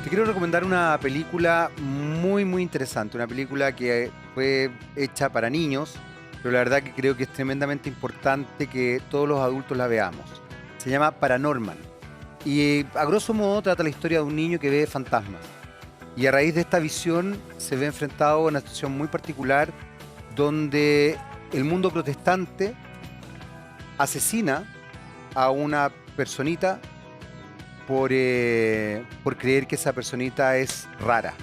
Te quiero recomendar una película muy interesante, una película que fue hecha para niños, pero la verdad que creo que es tremendamente importante que todos los adultos la veamos. Se llama Paranormal y a grosso modo trata la historia de un niño que ve fantasmas. Y a raíz de esta visión se ve enfrentado a una situación muy particular donde el mundo protestante asesina a una personita por creer que esa personita es rara.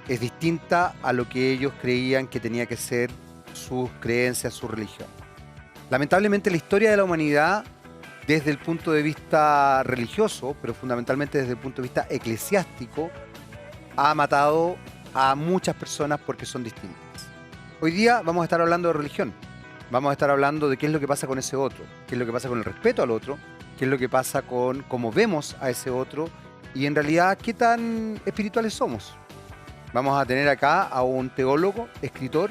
Es distinta a lo que ellos creían que tenía que ser sus creencias, su religión. Lamentablemente la historia de la humanidad, desde el punto de vista religioso, pero fundamentalmente desde el punto de vista eclesiástico, ha matado a muchas personas porque son distintas. Hoy día vamos a estar hablando de religión. Vamos a estar hablando de qué es lo que pasa con ese otro, qué es lo que pasa con el respeto al otro, qué es lo que pasa con cómo vemos a ese otro y en realidad qué tan espirituales somos. Vamos a tener acá a un teólogo, escritor,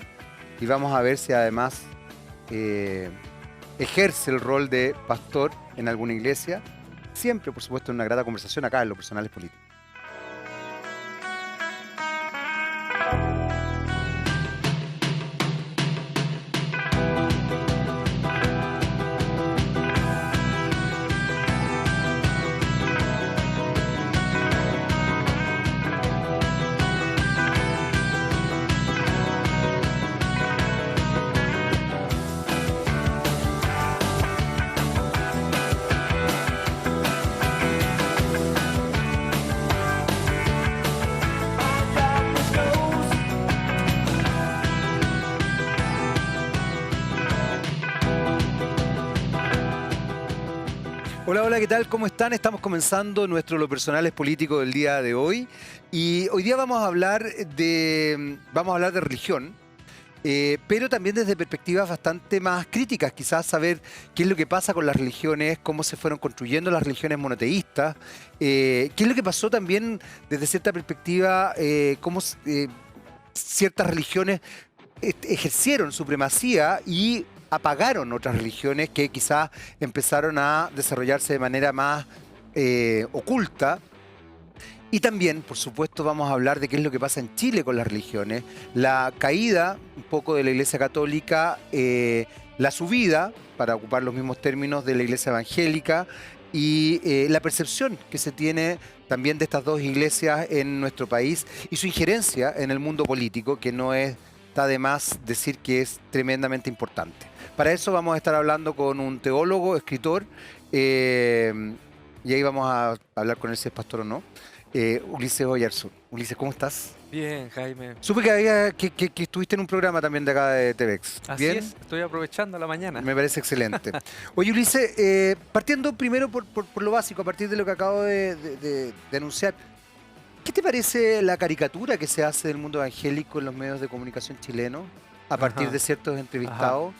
y vamos a ver si además ejerce el rol de pastor en alguna iglesia. Siempre, por supuesto, en una grata conversación acá en Los Personales Políticos. Hola, ¿qué tal? ¿Cómo están? Estamos comenzando nuestro Lo Personales Político del día de hoy. Y hoy día vamos a hablar de religión, pero también desde perspectivas bastante más críticas, quizás saber qué es lo que pasa con las religiones, cómo se fueron construyendo las religiones monoteístas, qué es lo que pasó también desde cierta perspectiva, cómo ciertas religiones ejercieron supremacía y apagaron otras religiones que quizás empezaron a desarrollarse de manera más oculta. Y también, por supuesto, vamos a hablar de qué es lo que pasa en Chile con las religiones, la caída un poco de la Iglesia Católica, la subida, para ocupar los mismos términos, de la Iglesia Evangélica y la percepción que se tiene también de estas dos iglesias en nuestro país y su injerencia en el mundo político, que no está de más decir que es tremendamente importante. Para eso vamos a estar hablando con un teólogo, escritor, y ahí vamos a hablar con él si es pastor o no, Ulises Oyarzún. Ulises, ¿cómo estás? Bien, Jaime. Supe que estuviste en un programa también de acá de TVX. Así ¿Bien? es, estoy aprovechando la mañana. Me parece excelente. Oye, Ulises, partiendo primero por lo básico, a partir de lo que acabo de anunciar, ¿qué te parece la caricatura que se hace del mundo evangélico en los medios de comunicación chilenos a partir de ciertos entrevistados?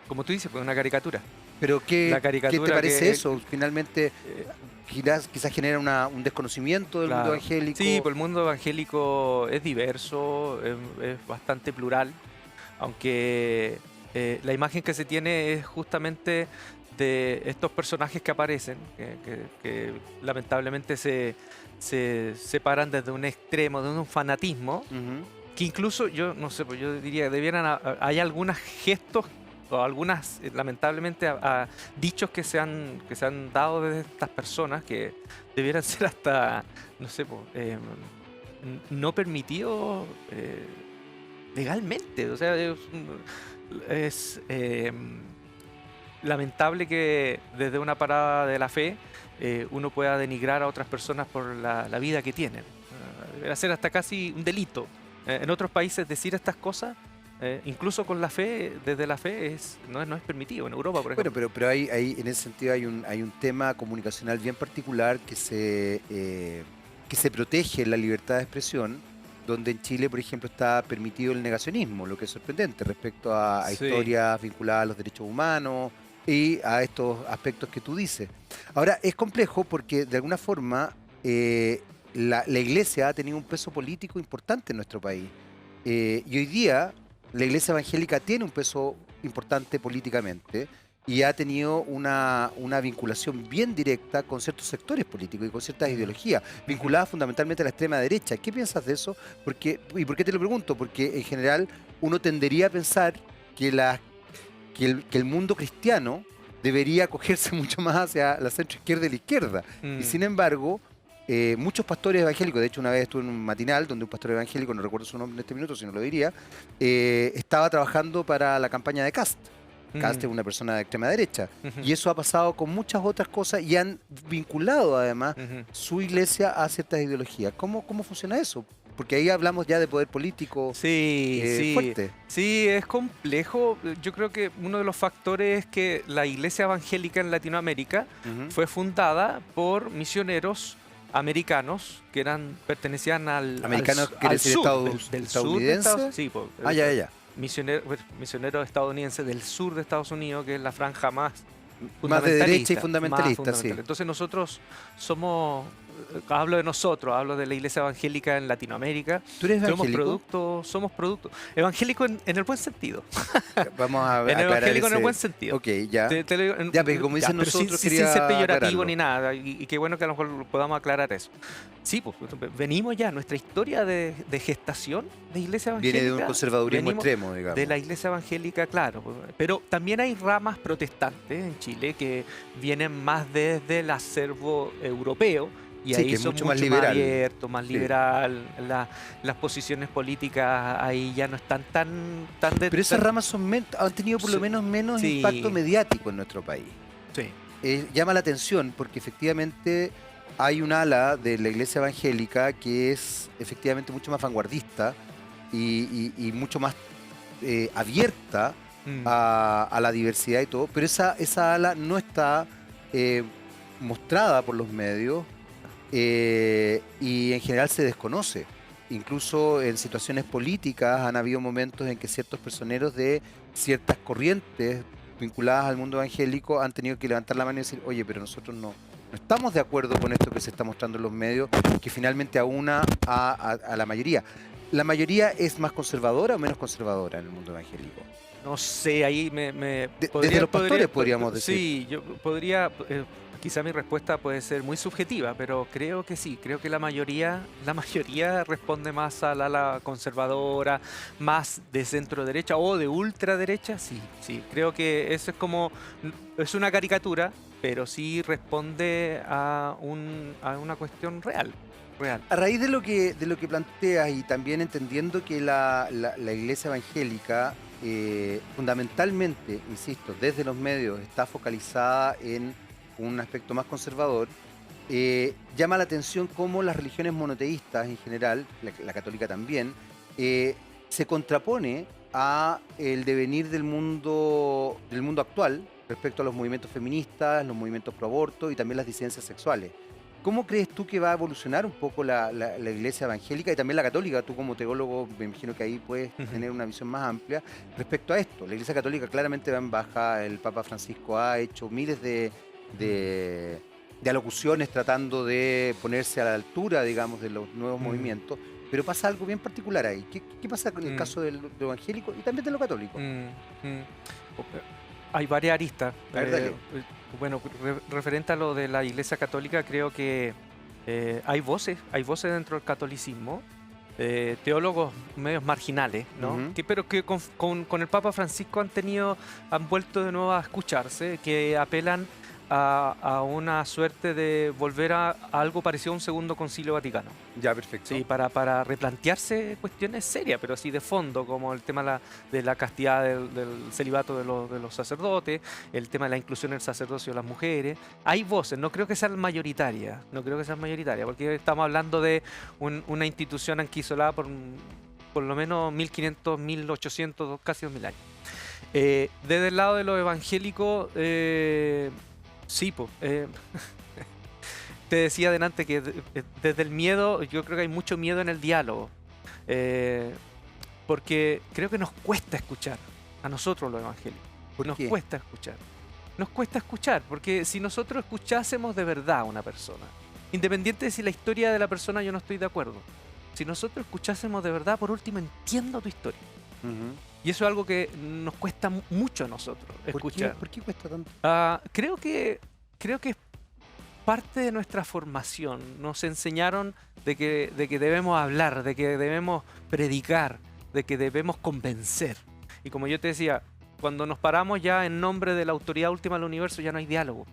Como tú dices, pues una caricatura. Pero La ¿qué te caricatura parece eso? Finalmente, quizás genera un desconocimiento del mundo Claro. evangélico. Sí, pues el mundo evangélico es diverso, es bastante plural, aunque la imagen que se tiene es justamente de estos personajes que aparecen, que lamentablemente se separan desde un extremo, de un fanatismo, que incluso, yo no sé, pues yo diría que hay algunos gestos o algunas, lamentablemente, dichos que se han dado de estas personas que debieran ser hasta, no sé, pues, no permitidos legalmente. O sea, es lamentable que desde una parada de la fe uno pueda denigrar a otras personas por la vida que tienen. Debería ser hasta casi un delito. En otros países decir estas cosas, incluso con la fe, desde la fe no es permitido. En Europa, por ejemplo. Bueno, pero en ese sentido hay un tema comunicacional bien particular que se protege la libertad de expresión, donde en Chile, por ejemplo, está permitido el negacionismo, lo que es sorprendente respecto a Sí. historias vinculadas a los derechos humanos y a estos aspectos que tú dices. Ahora, es complejo porque de alguna forma la Iglesia ha tenido un peso político importante en nuestro país. Y hoy día la Iglesia Evangélica tiene un peso importante políticamente. y ha tenido una vinculación bien directa con ciertos sectores políticos y con ciertas ideologías, vinculadas fundamentalmente a la extrema derecha. ¿Qué piensas de eso? ¿Y por qué te lo pregunto? Porque en general uno tendería a pensar que, que el mundo cristiano debería acogerse mucho más hacia la centroizquierda y la izquierda. Y sin embargo, muchos pastores evangélicos, de hecho una vez estuve en un matinal donde un pastor evangélico, no recuerdo su nombre en este minuto, si no lo diría, estaba trabajando para la campaña de Kast. Kast es una persona de extrema derecha. Y eso ha pasado con muchas otras cosas y han vinculado además su iglesia a ciertas ideologías. ¿Cómo funciona eso? Porque ahí hablamos ya de poder político fuerte. Sí, es complejo. Yo creo que uno de los factores es que la iglesia evangélica en Latinoamérica fue fundada por misioneros americanos que pertenecían ¿Americanos quiere decir estadounidense? Sí, ya. Misioneros estadounidenses del sur de Estados Unidos, que es la franja más de derecha y fundamentalista, sí. Entonces nosotros somos, hablo de nosotros, hablo de la iglesia evangélica en Latinoamérica. ¿Tú eres evangélico? Somos producto. Evangélico en el buen sentido. Vamos a ver. En evangélico en el buen sentido. Ok, ya. Ya, pero como dicen nosotros, sin ser peyorativo ni nada. Y qué bueno que a lo mejor podamos aclarar eso. Sí, pues venimos ya, nuestra historia de gestación de iglesia evangélica. Viene de un conservadurismo extremo, digamos. De la iglesia evangélica, claro. Pero también hay ramas protestantes en Chile que vienen más desde el acervo europeo. Y sí, ahí que es son mucho más liberal. Abierto, más liberal. Las posiciones políticas ahí ya no están tan Pero esas ramas han tenido por lo menos menos impacto mediático en nuestro país. Sí. Llama la atención porque efectivamente hay un ala de la iglesia evangélica que es efectivamente mucho más vanguardista y mucho más abierta a la diversidad y todo, pero esa ala no está mostrada por los medios. Y en general se desconoce. Incluso en situaciones políticas han habido momentos en que ciertos personeros de ciertas corrientes vinculadas al mundo evangélico han tenido que levantar la mano y decir, oye, pero nosotros no estamos de acuerdo con esto que se está mostrando en los medios, que finalmente aúna a la mayoría. ¿La mayoría es más conservadora o menos conservadora en el mundo evangélico? No sé, ahí desde los pastores podríamos decir. Sí, yo podría... quizá mi respuesta puede ser muy subjetiva, pero creo que sí, creo que la mayoría responde más al ala conservadora, más de centro derecha o de ultraderecha, sí, creo que eso es una caricatura, pero sí responde a una cuestión real. A raíz de lo que planteas y también entendiendo que la iglesia evangélica fundamentalmente, insisto, desde los medios está focalizada en un aspecto más conservador, llama la atención cómo las religiones monoteístas en general, la católica también, se contrapone a el devenir del mundo actual respecto a los movimientos feministas, los movimientos pro aborto y también las disidencias sexuales. ¿Cómo crees tú que va a evolucionar un poco la iglesia evangélica y también la católica? Tú como teólogo me imagino que ahí puedes tener una visión más amplia respecto a esto. La iglesia católica claramente va en baja, el Papa Francisco ha hecho miles de alocuciones tratando de ponerse a la altura, digamos, de los nuevos movimientos, pero pasa algo bien particular ahí. ¿Qué pasa con el caso de lo evangélico y también de lo católico? Hay varias aristas. Dale. Bueno, referente a lo de la Iglesia Católica, creo que hay voces dentro del catolicismo, teólogos medios marginales, ¿no? Pero que con el Papa Francisco han vuelto de nuevo a escucharse, que apelan a una suerte de volver a algo parecido a un segundo concilio vaticano. Ya, perfecto. Sí, para replantearse cuestiones serias, pero así de fondo, como el tema de la castidad del celibato de los sacerdotes, el tema de la inclusión del sacerdocio de las mujeres. Hay voces, no creo que sean mayoritarias, porque estamos hablando de una institución anquisolada por lo menos 1500, 1800, casi 2000 años. Desde el lado de los evangélicos, sí, pues. Te decía delante que desde el miedo, yo creo que hay mucho miedo en el diálogo. Porque creo que nos cuesta escuchar a nosotros los evangélicos. ¿Por qué? Cuesta escuchar. Nos cuesta escuchar, porque si nosotros escuchásemos de verdad a una persona, independiente de si la historia de la persona yo no estoy de acuerdo, si nosotros escuchásemos de verdad, por último entiendo tu historia. Y eso es algo que nos cuesta mucho a nosotros escuchar. ¿Por qué cuesta tanto? Creo que es parte de nuestra formación. Nos enseñaron de que debemos hablar, de que debemos predicar, de que debemos convencer. Y como yo te decía, cuando nos paramos ya en nombre de la autoridad última del universo, ya no hay diálogo.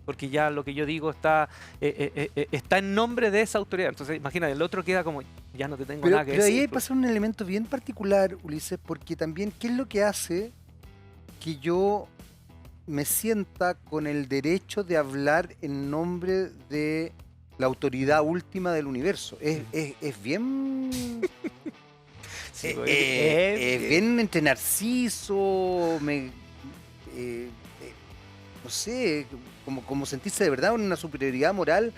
Porque ya lo que yo digo está en nombre de esa autoridad. Entonces, imagínate, el otro queda como, ya no te tengo nada que Pero decir. ahí pasa un elemento bien particular, Ulises, porque también, ¿qué es lo que hace que yo me sienta con el derecho de hablar en nombre de la autoridad última del universo? Es bien... Sí, es bien entre Narciso, no sé, como sentirse de verdad una superioridad moral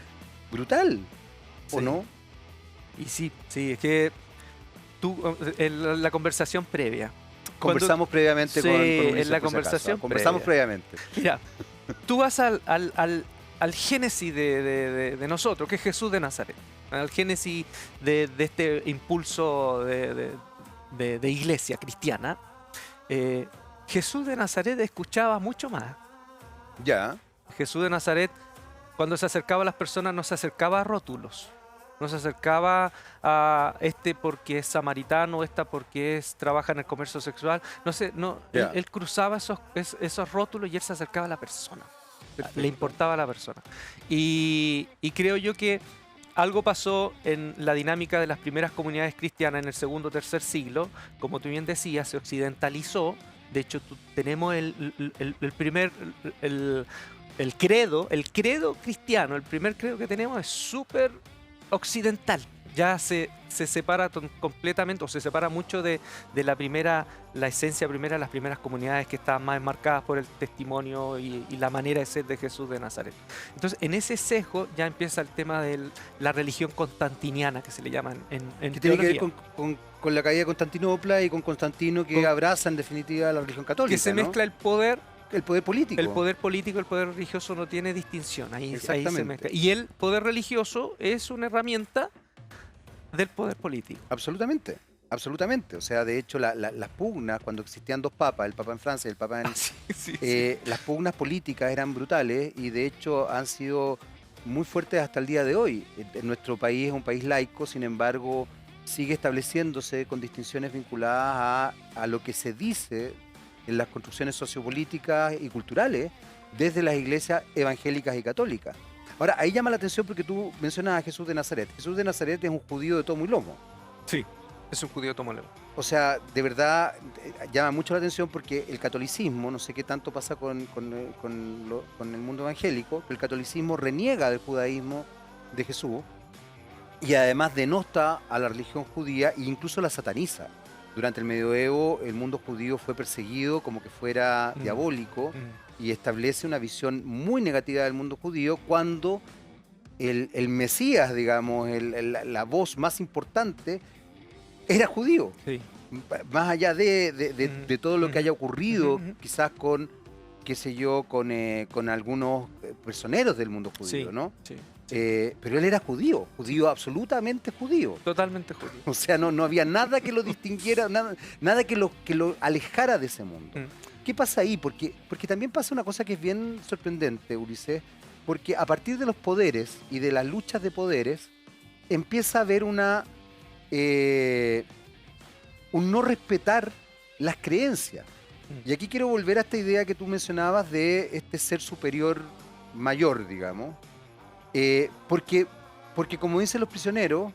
brutal, ¿o Sí. no? Y sí, es que tú, en la conversación previa. Conversamos previamente Sí, con Ulises, en la por si acaso, conversación conversamos previa. previamente. Mira, tú vas al génesis de nosotros, que es Jesús de Nazaret. Al génesis de este impulso de iglesia cristiana. Jesús de Nazaret escuchaba mucho más. Ya. Jesús de Nazaret, cuando se acercaba a las personas, no se acercaba a rótulos. No se acercaba a este porque es samaritano, esta porque trabaja en el comercio sexual. No sé, no, Ya. él cruzaba esos rótulos y él se acercaba a la persona. Perfecto. Le importaba a la persona. Y creo yo que algo pasó en la dinámica de las primeras comunidades cristianas en el segundo o tercer siglo. Como tú bien decías, se occidentalizó. De hecho, tenemos el primer... El credo cristiano, el primer credo que tenemos es súper occidental. Ya se separa completamente, o se separa mucho de la esencia primera de las primeras comunidades que estaban más enmarcadas por el testimonio y la manera de ser de Jesús de Nazaret. Entonces, en ese sesgo ya empieza el tema de la religión constantiniana, que se le llama en Que tiene que ver teología. con la caída de Constantinopla y con Constantino, que abraza en definitiva la religión católica, Que se ¿no? mezcla el poder político. El poder político y el poder religioso no tiene distinción. Ahí se Exactamente. mezcla. Y el poder religioso es una herramienta del poder político. Absolutamente, absolutamente. O sea, de hecho, las pugnas, cuando existían dos papas, el papa en Francia y el papa en... las pugnas políticas eran brutales y de hecho han sido muy fuertes hasta el día de hoy. Nuestro país es un país laico, sin embargo, sigue estableciéndose con distinciones vinculadas a lo que se dice en las construcciones sociopolíticas y culturales desde las iglesias evangélicas y católicas. Ahora, ahí llama la atención porque tú mencionas a Jesús de Nazaret. Jesús de Nazaret es un judío de tomo y lomo. Sí, es un judío tomolemo. O sea, de verdad llama mucho la atención porque el catolicismo, no sé qué tanto pasa con el mundo evangélico, pero el catolicismo reniega del judaísmo de Jesús y además denota a la religión judía e incluso la sataniza. Durante el medioevo el mundo judío fue perseguido como que fuera diabólico y establece una visión muy negativa del mundo judío cuando el Mesías, digamos, la voz más importante era judío. Sí. Más allá de todo lo que haya ocurrido, quizás con, qué sé yo, con algunos personeros del mundo judío, Sí, ¿no? sí. Pero él era judío, absolutamente judío. Totalmente judío. O sea, no había nada que lo distinguiera, nada que lo alejara de ese mundo. ¿Qué pasa ahí? Porque también pasa una cosa que es bien sorprendente, Ulises, porque a partir de los poderes y de las luchas de poderes, empieza a haber un no respetar las creencias. Y aquí quiero volver a esta idea que tú mencionabas de este ser superior mayor, digamos. Porque como dicen los prisioneros,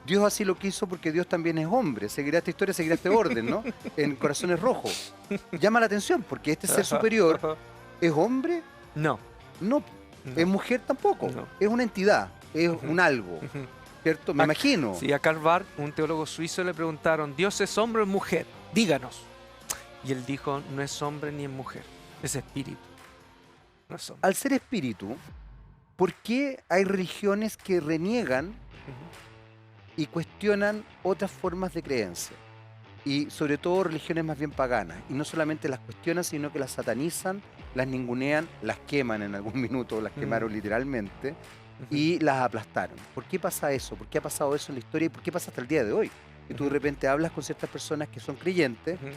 Dios así lo quiso porque Dios también es hombre. Seguirá esta historia, seguirá este orden, ¿no? En Corazones Rojos. Llama la atención porque este ser superior es hombre, No. no. Es mujer tampoco. No. Es una entidad, es un algo, ¿cierto? Me imagino. Sí, a Karl Barth, un teólogo suizo, le preguntaron, ¿Dios es hombre o es mujer? Díganos. Y él dijo, no es hombre ni es mujer, es espíritu. No es hombre. Al ser espíritu, ¿por qué hay religiones que reniegan y cuestionan otras formas de creencia? Y sobre todo religiones más bien paganas. Y no solamente las cuestionan, sino que las satanizan, las ningunean, las queman en algún minuto, las quemaron literalmente, y las aplastaron. ¿Por qué pasa eso? ¿Por qué ha pasado eso en la historia? ¿Y por qué pasa hasta el día de hoy? que tú de repente hablas con ciertas personas que son creyentes Ujú,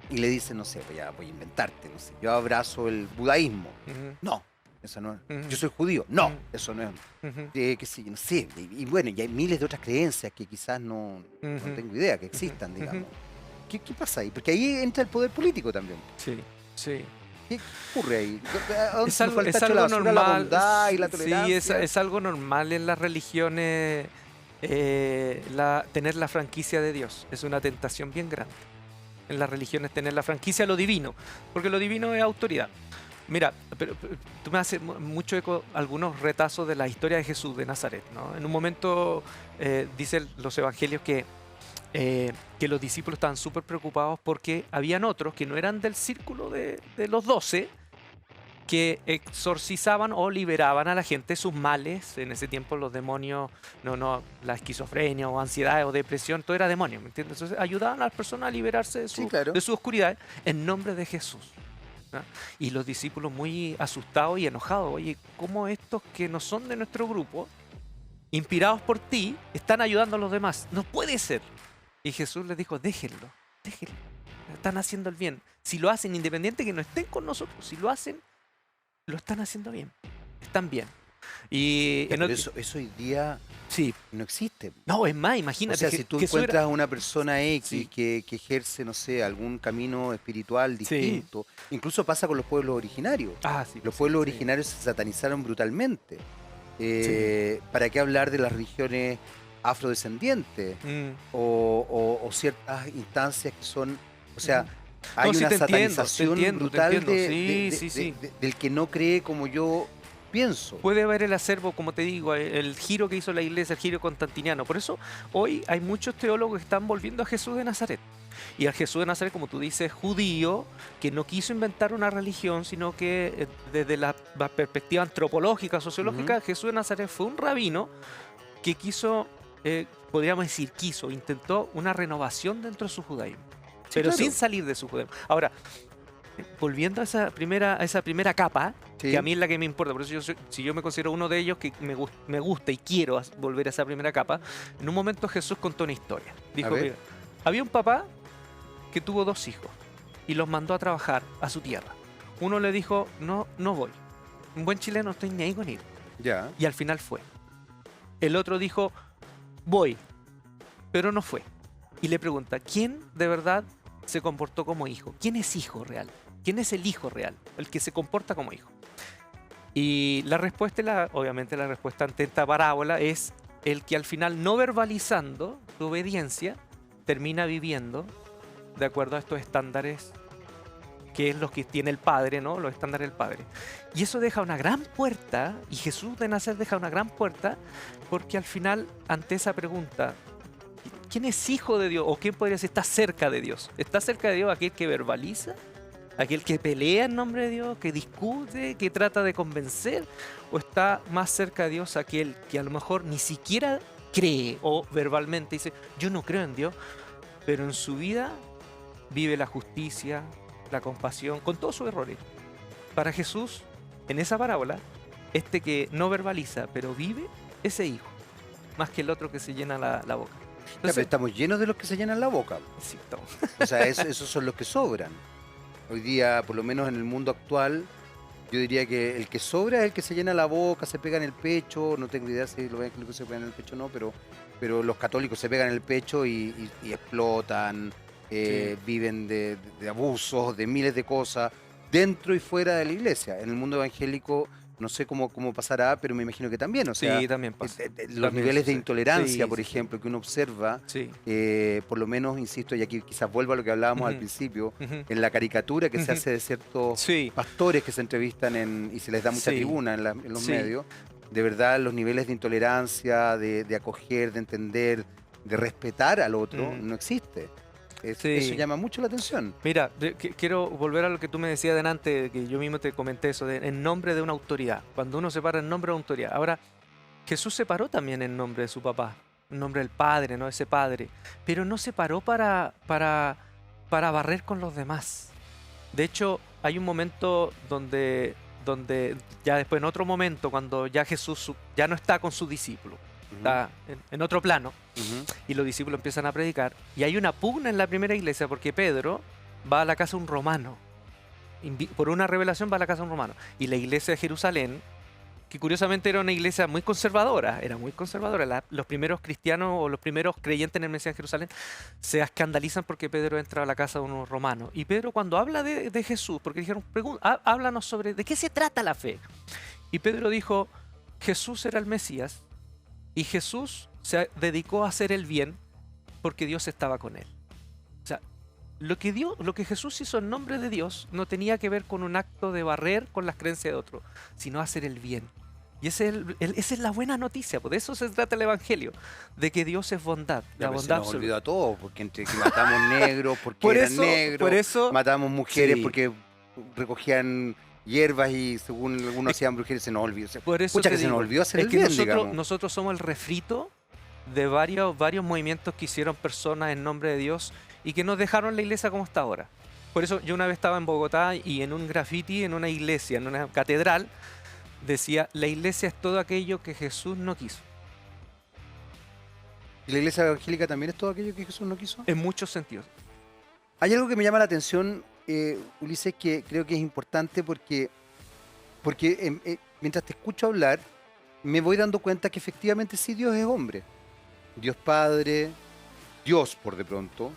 y le dices, no sé, pues ya voy a inventarte, no sé, yo abrazo el budaísmo. ujú, No, eso no es. ujú, Yo soy judío. No, ujú, eso no es. ujú, Qué sé yo, no sé. Y bueno, y hay miles de otras creencias que quizás no ujú, tengo idea que ujú, existan, ujú. digamos. ¿Qué pasa ahí? Porque ahí entra el poder político también. Sí, sí. ¿Qué ocurre ahí? ¿A dónde Es se nos algo, falta es echar la algo basura, la normal, bondad y la sí, tolerancia? es algo normal en las religiones tener la franquicia de Dios. Es una tentación bien grande. En las religiones tener la franquicia a lo divino, porque lo divino es autoridad. Mira, pero tú me haces mucho eco algunos retazos de la historia de Jesús de Nazaret, ¿no? En un momento dicen los evangelios que los discípulos estaban súper preocupados porque habían otros que no eran del círculo de los 12 que exorcizaban o liberaban a la gente sus males. En ese tiempo los demonios, la esquizofrenia o ansiedad o depresión, todo era demonio, ¿me entiendes? Entonces ayudaban a las personas a liberarse Sí, claro. de su oscuridad en nombre de Jesús. ¿No? Y los discípulos muy asustados y enojados, oye, ¿cómo estos que no son de nuestro grupo, inspirados por ti, están ayudando a los demás? No puede ser. Y Jesús les dijo, déjenlo, déjenlo, están haciendo el bien. Si lo hacen, independiente que no estén con nosotros, si lo hacen, lo están haciendo bien, están bien. Y Ya, pero eso hoy día sí, no existe. no, es más, O imagínate sea, si tú Jesús era... encuentras a una persona X Sí, que ejerce, no sé, algún camino espiritual sí, distinto, incluso pasa con los pueblos originarios. sí, Los pues sí, pueblos sí, originarios se satanizaron brutalmente. sí. ¿Para qué hablar de las religiones afrodescendientes o ciertas instancias que son, o sea, Ujú. hay No, sí, una te entiendo, te satanización entiendo, te brutal entiendo. Sí, sí, sí. del que no cree como yo pienso? Puede haber el acervo, como te digo, el giro que hizo la iglesia, el giro constantiniano. Por eso hoy hay muchos teólogos que están volviendo a Jesús de Nazaret. Y al Jesús de Nazaret, como tú dices, judío, que no quiso inventar una religión, sino que desde la perspectiva antropológica, Ujú. sociológica, Jesús de Nazaret fue un rabino que quiso, podríamos decir, intentó una renovación dentro de su judaísmo, Sí, pero sin claro. salir de su judaísmo. Ahora, volviendo a esa primera capa, que a Sí, mí es la que me importa, por eso si yo me considero uno de ellos que me gusta y quiero volver a esa primera capa, en un momento Jesús contó una historia. a Dijo, ver. mira, había un papá que tuvo dos hijos y los mandó a trabajar a su tierra. Uno le dijo, no, no voy. Un buen chileno, no estoy ni ahí con ir. Ya. Y al final fue. El otro dijo, voy, pero no fue. Y le pregunta, ¿quién de verdad se comportó como hijo? ¿Quién es hijo real? ¿Quién es el hijo real? El que se comporta como hijo. Y la respuesta, obviamente la respuesta ante esta parábola es el que al final, no verbalizando su obediencia, termina viviendo de acuerdo a estos estándares que es los que tiene el Padre, ¿no? Los estándares del Padre. Y eso deja una gran puerta, y Jesús de Nazaret deja una gran puerta, porque al final, ante esa pregunta, ¿quién es hijo de Dios? ¿O quién podría ser está cerca de Dios? ¿Está cerca de Dios aquel que verbaliza? ¿Aquel que pelea en nombre de Dios? ¿Que discute? ¿Que trata de convencer? ¿O está más cerca de Dios aquel que a lo mejor ni siquiera cree o verbalmente dice, yo no creo en Dios, pero en su vida vive la justicia, la compasión, con todos sus errores? Para Jesús, en esa parábola, este que no verbaliza, pero vive, ese hijo, más que el otro que se llena la boca. Ya, pero Entonces, estamos llenos de los que se llenan la boca. sí, estamos. O sea, esos son los que sobran. Hoy día, por lo menos en el mundo actual, yo diría que el que sobra es el que se llena la boca, se pega en el pecho. No tengo idea si lo ven que se pega en el pecho o no, pero los católicos se pegan en el pecho y explotan, Sí. viven de abusos, de miles de cosas, dentro y fuera de la iglesia. En el mundo evangélico no sé cómo pasará, pero me imagino que también. O sea, Sí, también pasa. los También niveles de sucede. intolerancia, Sí, por sí, sí. ejemplo, que uno observa, Sí. por lo menos, insisto, y aquí quizás vuelvo a lo que hablábamos al Ujú, principio, ujú, en la caricatura que se ujú. hace de ciertos Sí, pastores que se entrevistan y se les da mucha sí, tribuna en los sí. medios, de verdad los niveles de intolerancia, de acoger, de entender, de respetar al otro, Mm, no existe. Eso sí. llama mucho la atención. Mira, quiero volver a lo que tú me decías delante, que yo mismo te comenté eso, en nombre de una autoridad. Cuando uno se para en nombre de una autoridad. Ahora, Jesús se paró también en nombre de su papá, en nombre del Padre, ¿no? Ese Padre. Pero no se paró para barrer con los demás. De hecho, hay un momento donde ya después, en otro momento, cuando ya Jesús ya no está con sus discípulos, está en otro plano, Ujú. y los discípulos empiezan a predicar, y hay una pugna en la primera iglesia porque Pedro va a la casa de un romano. Por una revelación va a la casa de un romano. Y la iglesia de Jerusalén, que curiosamente era una iglesia muy conservadora, los primeros cristianos o los primeros creyentes en el Mesías de Jerusalén se escandalizan porque Pedro entra a la casa de unos romanos. Y Pedro, cuando habla de Jesús, porque dijeron, háblanos sobre de qué se trata la fe. Y Pedro dijo, Jesús era el Mesías y Jesús se dedicó a hacer el bien porque Dios estaba con él. O sea, lo que Jesús hizo en nombre de Dios no tenía que ver con un acto de barrer con las creencias de otro, sino hacer el bien. Y esa es la buena noticia, pues de eso se trata el Evangelio, de que Dios es bondad, Ya, la pues, se bondad nos absoluta. olvidó a todos, porque entre que matamos negros, porque Por eran eso- negros, por eso- matamos mujeres sí. porque recogían hierbas y según algunos hacían brujería, se nos olvidó. Por eso Pucha, te que se nos digo, olvidó hacer es el que bien, digamos. nosotros somos el refrito de varios movimientos que hicieron personas en nombre de Dios y que nos dejaron la iglesia como está ahora. Por eso yo una vez estaba en Bogotá y en un graffiti, en una iglesia, en una catedral, decía, la iglesia es todo aquello que Jesús no quiso. ¿Y la iglesia evangélica también es todo aquello que Jesús no quiso? En muchos sentidos. Hay algo que me llama la atención, Ulises, que creo que es importante porque mientras te escucho hablar, me voy dando cuenta que efectivamente sí Dios es hombre. Dios Padre, Dios por de pronto.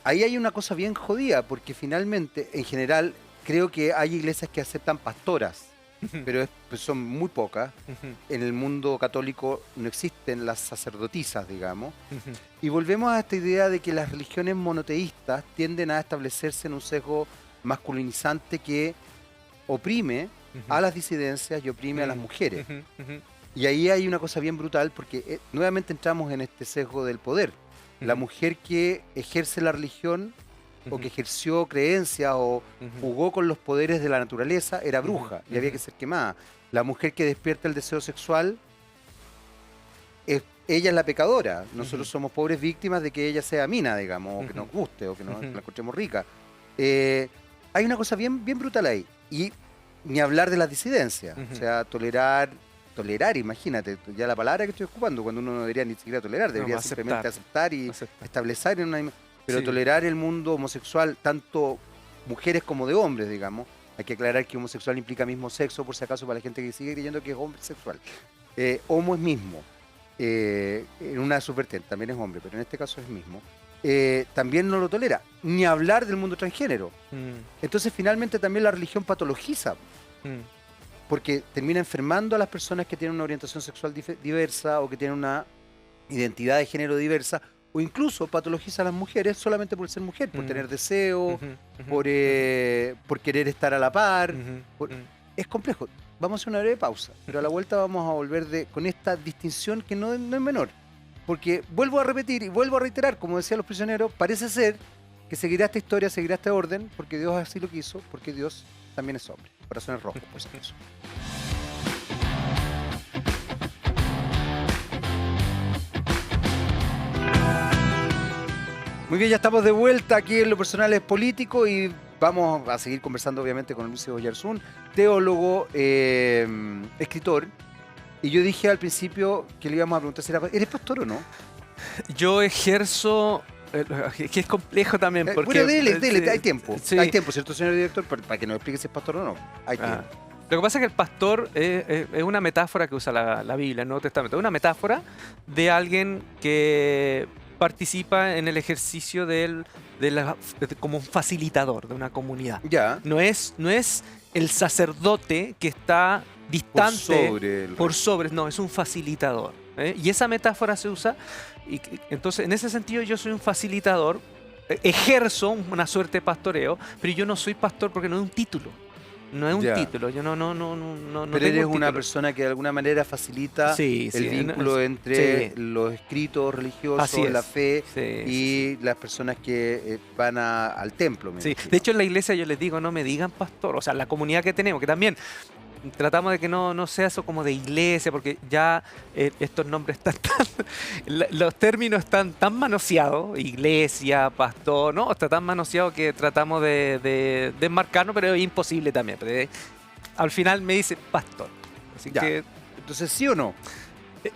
Ahí hay una cosa bien jodida, porque finalmente, en general, creo que hay iglesias que aceptan pastoras, pero pues son muy pocas. En el mundo católico no existen las sacerdotisas, digamos. Y volvemos a esta idea de que las religiones monoteístas tienden a establecerse en un sesgo masculinizante que oprime a las disidencias y oprime a las mujeres. Y ahí hay una cosa bien brutal porque nuevamente entramos en este sesgo del poder. La mujer que ejerce la religión o que ejerció creencias o jugó con los poderes de la naturaleza era bruja y había que ser quemada. La mujer que despierta el deseo sexual, ella es la pecadora. Nosotros somos pobres víctimas de que ella sea mina, digamos, o que nos guste o que la encontremos rica. Hay una cosa bien brutal ahí. Y ni hablar de las disidencias. O sea, tolerar, imagínate, ya la palabra que estoy ocupando, cuando uno no debería ni siquiera tolerar, debería No, simplemente aceptar y Aceptar. establecer en una... Pero Sí. tolerar el mundo homosexual, tanto mujeres como de hombres, digamos. Hay que aclarar que homosexual implica mismo sexo, por si acaso, para la gente que sigue creyendo que es hombre sexual. Homo es mismo. En una subvertiente, también es hombre, pero en este caso es mismo. También no lo tolera. Ni hablar del mundo transgénero. Entonces, finalmente, también la religión patologiza, porque termina enfermando a las personas que tienen una orientación sexual diversa o que tienen una identidad de género diversa, o incluso patologiza a las mujeres solamente por ser mujer, por tener deseo, por querer estar a la par. Es complejo. Vamos a hacer una breve pausa, pero a la vuelta vamos a volver con esta distinción que no es menor. Porque vuelvo a repetir y vuelvo a reiterar, como decían los prisioneros, parece ser que seguirá esta historia, seguirá este orden, porque Dios así lo quiso, porque Dios también es hombre. Corazones rojos, por si acaso. Muy bien, ya estamos de vuelta aquí en Lo Personal es Político y vamos a seguir conversando obviamente con Luis Oyarzún, teólogo, escritor. Y yo dije al principio que le íbamos a preguntar si ¿eres pastor o no? Yo ejerzo, que es complejo también, porque... Bueno, dele, hay tiempo. Sí. Hay tiempo, ¿cierto, señor director? Para que nos explique si es pastor o no. Hay tiempo. Lo que pasa es que el pastor es una metáfora que usa la Biblia, el Nuevo Testamento. Es una metáfora de alguien que participa en el ejercicio como un facilitador de una comunidad. Ya. No es el sacerdote que está distante por sobre, no, es un facilitador. Y esa metáfora se usa, y entonces en ese sentido yo soy un facilitador, ejerzo una suerte de pastoreo, pero yo no soy pastor porque no es un título. No es un título, yo no Pero eres tengo un una título. persona que de alguna manera facilita Sí, el sí, vínculo entre sí. los escritos religiosos, Así es. la fe Sí, y las personas que van al templo. me Sí, imagino. de hecho en la iglesia yo les digo, no me digan pastor, o sea, la comunidad que tenemos, que también tratamos de que no sea eso como de iglesia, porque ya estos nombres están los términos están tan manoseados, iglesia, pastor, ¿no? Está tan manoseado que tratamos de enmarcarnos, pero es imposible también. Al final me dice pastor. Así Ya. que Entonces, ¿sí o no?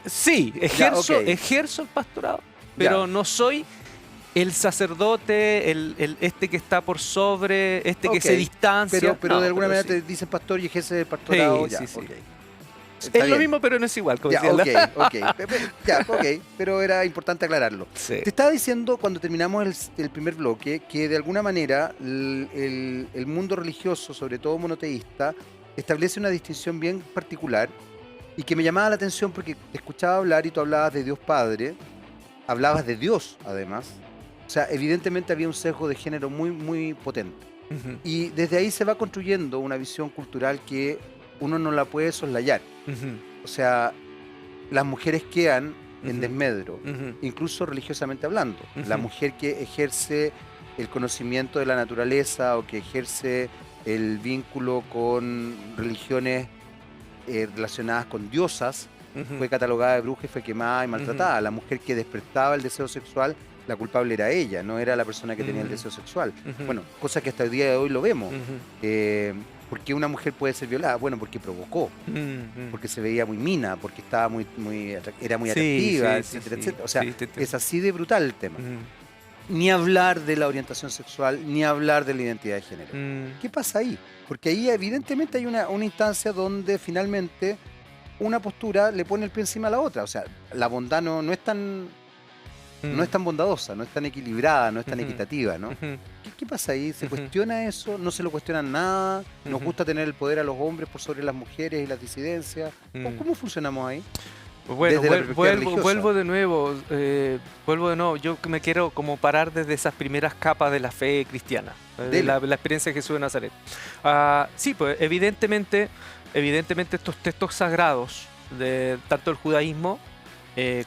Sí, ejerzo el pastorado, pero no soy el sacerdote, este que está por sobre, que se distancia. Pero No, de alguna manera sí. te dicen pastor y ejerce el pastorado. Sí, ya, sí, sí. okay. Es lo mismo, pero no es igual. Como Ya, decía ok, pero era importante aclararlo. Sí. Te estaba diciendo cuando terminamos el primer bloque que de alguna manera el mundo religioso, sobre todo monoteísta, establece una distinción bien particular y que me llamaba la atención porque te escuchaba hablar y tú hablabas de Dios Padre, hablabas de Dios además. O sea, evidentemente había un sesgo de género muy, muy potente. Ujú, Y desde ahí se va construyendo una visión cultural que uno no la puede soslayar. ujú, O sea, las mujeres quedan en ujú, desmedro, ujú, incluso religiosamente hablando. La ujú. mujer que ejerce el conocimiento de la naturaleza o que ejerce el vínculo con religiones relacionadas con diosas, Ujú, fue catalogada de bruja y fue quemada y ujú, maltratada. La mujer que despertaba el deseo sexual, la culpable era ella, no era la persona que tenía el ujú, deseo sexual. ujú, Bueno, cosa que hasta el día de hoy lo vemos. ujú, ¿Por qué una mujer puede ser violada? Bueno, porque provocó, ujú. porque se veía muy mina, porque estaba era muy Sí, atractiva, sí, sí, etcétera, sí. etcétera. O sea, Sí, te entiendo. es así de brutal el tema. Ujú, Ni hablar de la orientación sexual, ni hablar de la identidad de género. mm, ¿Qué pasa ahí? Porque ahí evidentemente hay una instancia donde finalmente una postura le pone el pie encima a la otra. O sea, la bondad no es tan, no es tan bondadosa, no es tan equilibrada, no es tan ujú, equitativa, ¿no? ujú, ¿Qué pasa ahí? ¿Se ujú, cuestiona eso? ¿No se lo cuestionan nada? ¿Nos ujú, gusta tener el poder a los hombres por sobre las mujeres y las disidencias? mm. ¿Cómo funcionamos ahí? Bueno, Desde la perspectiva religiosa. vuelvo de nuevo, yo me quiero como parar desde esas primeras capas de la fe cristiana, de Dele. la experiencia de Jesús de Nazaret. Sí, pues evidentemente estos textos sagrados, de tanto el judaísmo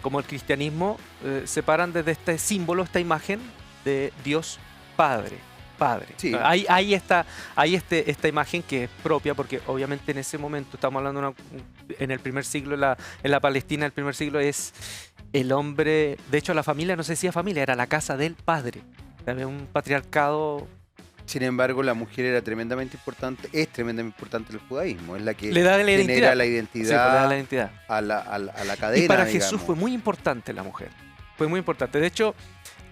como el cristianismo, se paran desde este símbolo, esta imagen de Dios Padre. Padre. Sí. Ahí está esta imagen que es propia, porque obviamente en ese momento, estamos hablando en el primer siglo, en la Palestina del primer siglo, es el hombre, de hecho la familia no se decía familia, era la casa del padre. Había un patriarcado. Sin embargo, la mujer era tremendamente importante, es tremendamente importante en el judaísmo, es la que Le da la genera identidad. la Sí, pues, le da identidad la identidad. a la cadena, Y para digamos. Jesús fue muy importante la mujer. Fue muy importante. De hecho,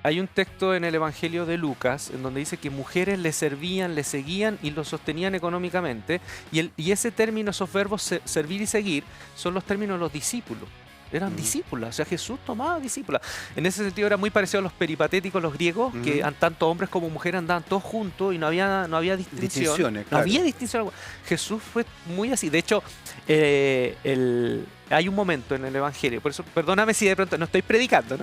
hay un texto en el Evangelio de Lucas en donde dice que mujeres le servían, le seguían y lo sostenían económicamente. Y ese término, esos verbos servir y seguir, son los términos de los discípulos. Eran discípulas, o sea, Jesús tomaba discípulas. En ese sentido era muy parecido a los peripatéticos, los griegos, que tanto hombres como mujeres andaban todos juntos y no había distinción. Distinciones, No claro. había distinción. Jesús fue muy así. De hecho, hay un momento en el Evangelio, por eso, perdóname si de pronto no estoy predicando,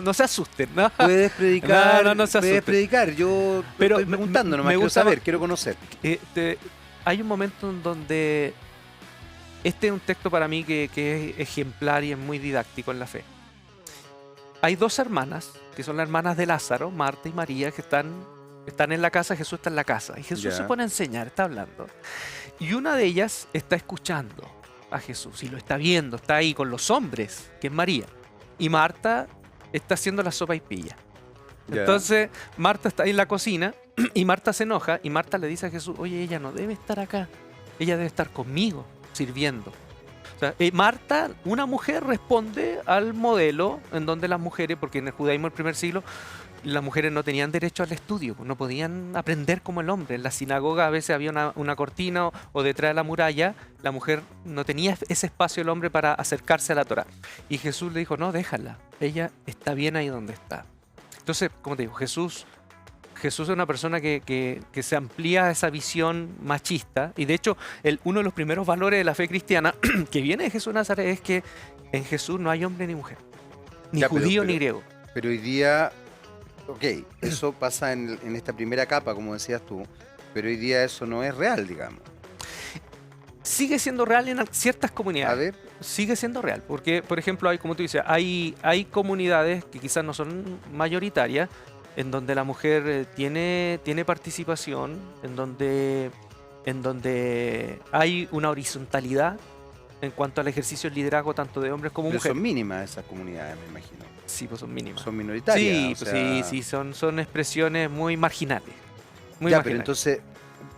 no se asusten, ¿no? Puedes predicar, No se puedes asusten. predicar. Yo Pero estoy preguntando nomás, me quiero gusta saber, quiero conocer. Hay un momento en donde este es un texto para mí que es ejemplar y es muy didáctico en la fe. Hay dos hermanas, que son las hermanas de Lázaro, Marta y María, que están en la casa, Jesús está en la casa. Y Jesús Ya. se pone a enseñar, está hablando. Y una de ellas está escuchando a Jesús y lo está viendo, está ahí con los hombres, que es María. Y Marta está haciendo la sopa y pilla. Ya. Entonces, Marta está ahí en la cocina y Marta se enoja y Marta le dice a Jesús, oye, ella no debe estar acá, ella debe estar conmigo, sirviendo. O sea, Marta, una mujer, responde al modelo en donde las mujeres, porque en el judaísmo del primer siglo, las mujeres no tenían derecho al estudio, no podían aprender como el hombre. En la sinagoga a veces había una cortina o detrás de la muralla, la mujer no tenía ese espacio el hombre para acercarse a la Torá. Y Jesús le dijo, no, déjala, ella está bien ahí donde está. Entonces, como te digo, Jesús es una persona que se amplía esa visión machista. Y de hecho, uno de los primeros valores de la fe cristiana que viene de Jesús de Nazaret es que en Jesús no hay hombre ni mujer, ni Ya, judío ni griego. Pero hoy día, ok, eso pasa en esta primera capa, como decías tú, pero hoy día eso no es real, digamos. Sigue siendo real en ciertas comunidades. A ver, Sigue siendo real, porque, por ejemplo, como tú dices, hay comunidades que quizás no son mayoritarias, en donde la mujer tiene participación, en donde hay una horizontalidad en cuanto al ejercicio del liderazgo tanto de hombres como pero mujeres. son mínimas esas comunidades, me imagino. Sí, pues son mínimas. Son minoritarias. Sí, o pues sea, sí, son expresiones muy marginales. Muy ya, marginales. pero entonces,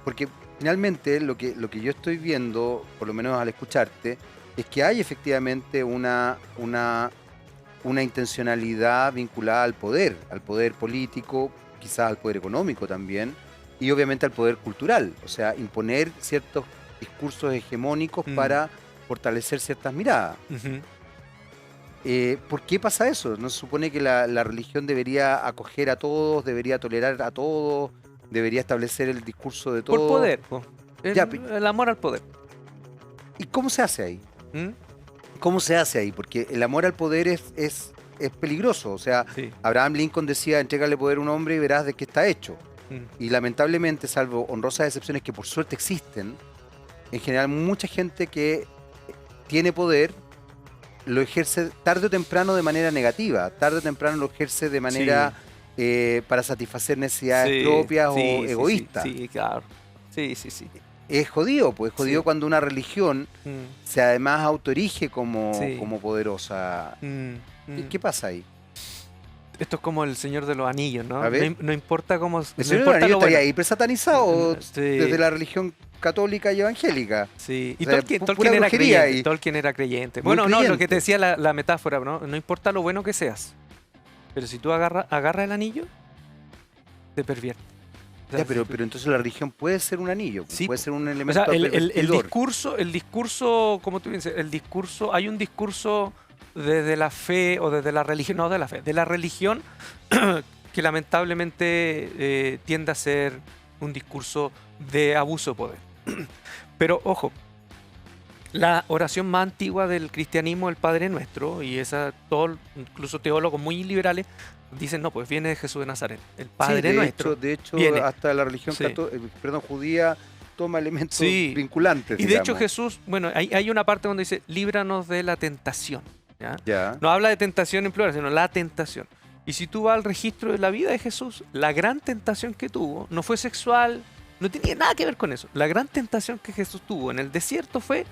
porque finalmente lo que yo estoy viendo, por lo menos al escucharte, es que hay efectivamente una intencionalidad vinculada al poder político, quizás al poder económico también, y obviamente al poder cultural, o sea, imponer ciertos discursos hegemónicos para fortalecer ciertas miradas. Ujú. ¿Por qué pasa eso? ¿No se supone que la religión debería acoger a todos, debería tolerar a todos, debería establecer el discurso de Por todos? poder, po. Ya, El amor al poder. ¿y cómo se hace ahí? ¿Mm? ¿Cómo se hace ahí? Porque el amor al poder es peligroso. O sea, Sí. Abraham Lincoln decía, entrégale poder a un hombre y verás de qué está hecho. Mm. Y lamentablemente, salvo honrosas excepciones que por suerte existen, en general mucha gente que tiene poder lo ejerce tarde o temprano de manera negativa, tarde o temprano lo ejerce de manera para satisfacer necesidades Sí, propias sí, o sí, egoístas. sí, claro. Sí, sí, sí. Es jodido, pues es jodido Sí. cuando una religión Mm. se además autorige como, Sí. como poderosa. Mm. ¿Qué pasa ahí? Esto es como el Señor de los Anillos, ¿no? A ver. No importa cómo... ¿El No Señor de los importa Anillos lo estaría bueno. hiper satanizado Sí. desde la religión católica y evangélica? Sí, y O sea, Tolkien, pura Tolkien era brujería creyente. ahí. Tolkien era creyente. Muy Bueno, no, lo que creyente. te decía la metáfora, ¿no? No importa lo bueno que seas, pero si tú agarras el anillo, te pervierte. O sea, Ya, pero entonces la religión puede ser un anillo, Sí, puede ser un o elemento sea, el pervertidor. discurso, como tú dices, hay un discurso desde la fe o desde la religión, no de la fe, de la religión que lamentablemente tiende a ser un discurso de abuso de poder. Pero ojo, la oración más antigua del cristianismo, el Padre Nuestro, y esa, incluso teólogos muy liberales, dicen, no, pues viene de Jesús de Nazaret. El Padre Sí, Nuestro. de hecho viene. hasta la religión Sí. judía toma elementos Sí. vinculantes, Y de hecho digamos. Jesús, bueno, hay una parte donde dice, líbranos de la tentación. ¿Ya? Ya. No habla de tentación en plural, sino la tentación. Y si tú vas al registro de la vida de Jesús, la gran tentación que tuvo no fue sexual, no tenía nada que ver con eso. La gran tentación que Jesús tuvo en el desierto fue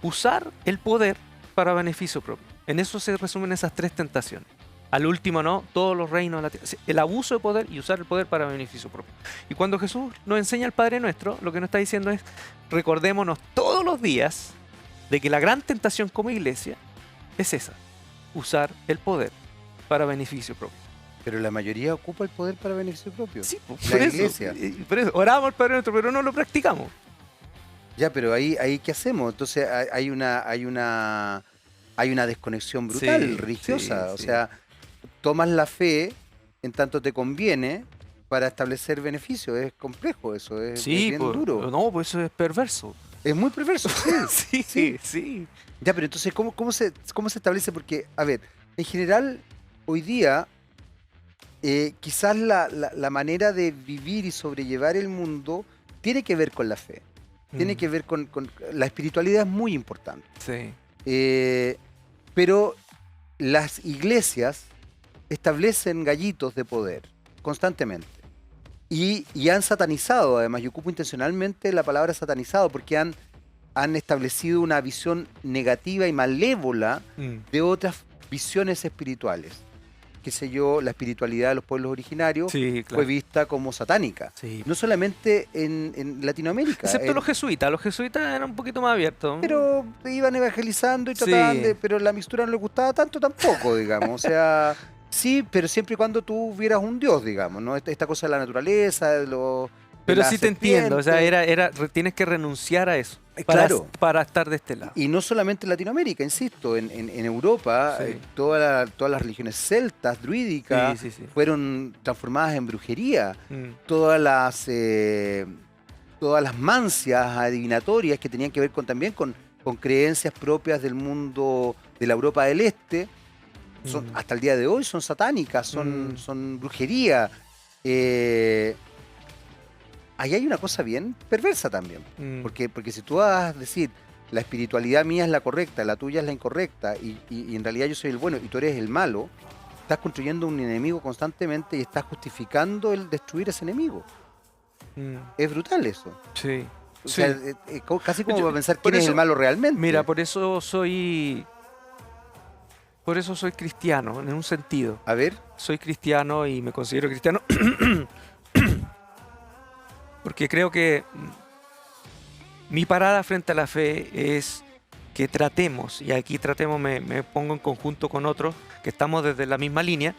usar el poder para beneficio propio. En eso se resumen esas tres tentaciones. Al último, ¿no? Todos los reinos de la tierra. El abuso de poder y usar el poder para beneficio propio. Y cuando Jesús nos enseña el Padre Nuestro, lo que nos está diciendo es, recordémonos todos los días de que la gran tentación como iglesia es esa, usar el poder para beneficio propio. Pero la mayoría ocupa el poder para beneficio propio. Sí, La por eso, iglesia. por eso, oramos al Padre Nuestro, pero no lo practicamos. Ya, pero ahí ¿qué hacemos? Entonces hay una desconexión brutal, Sí, religiosa. sí, O sí. sea, tomas la fe en tanto te conviene para establecer beneficios. Es complejo eso, es Sí, bien duro. no, pues eso es perverso. Es muy perverso, sí. Sí, sí. Ya, pero entonces, ¿cómo se establece? Porque, a ver, en general, hoy día, quizás la manera de vivir y sobrellevar el mundo tiene que ver con la fe. Tiene que ver con la espiritualidad es muy importante. Sí. Pero las iglesias establecen gallitos de poder constantemente. Y han satanizado, además, yo ocupo intencionalmente la palabra satanizado, porque han establecido una visión negativa y malévola de otras visiones espirituales. Qué sé yo, la espiritualidad de los pueblos originarios Sí, fue claro. vista como satánica. Sí. No solamente en Latinoamérica. Excepto los jesuitas eran un poquito más abiertos. Pero iban evangelizando y Sí. trataban de... Pero la mixtura no les gustaba tanto tampoco, digamos. O sea, sí, pero siempre y cuando tú vieras un dios, digamos, ¿no? Esta cosa de la naturaleza, de los... Pero sí te entiendo, o sea, tienes que renunciar a eso Claro. para estar de este lado. Y no solamente en Latinoamérica, insisto, en Europa, Sí. todas las religiones celtas, druídicas, Sí, sí, sí. fueron transformadas en brujería. Mm. Todas las mancias adivinatorias que tenían que ver también con creencias propias del mundo de la Europa del Este, hasta el día de hoy son satánicas, son brujería. Ahí hay una cosa bien perversa también, porque si tú vas a decir, la espiritualidad mía es la correcta, la tuya es la incorrecta, y en realidad yo soy el bueno y tú eres el malo, estás construyendo un enemigo constantemente y estás justificando el destruir ese enemigo. Es brutal eso. Sí. O sea, casi como para pensar por quién es eso- el malo realmente. Mira, por eso soy cristiano, en un sentido. A ver, Soy cristiano y me considero cristiano porque creo que mi parada frente a la fe es que tratemos, y aquí tratemos, me pongo en conjunto con otros que estamos desde la misma línea,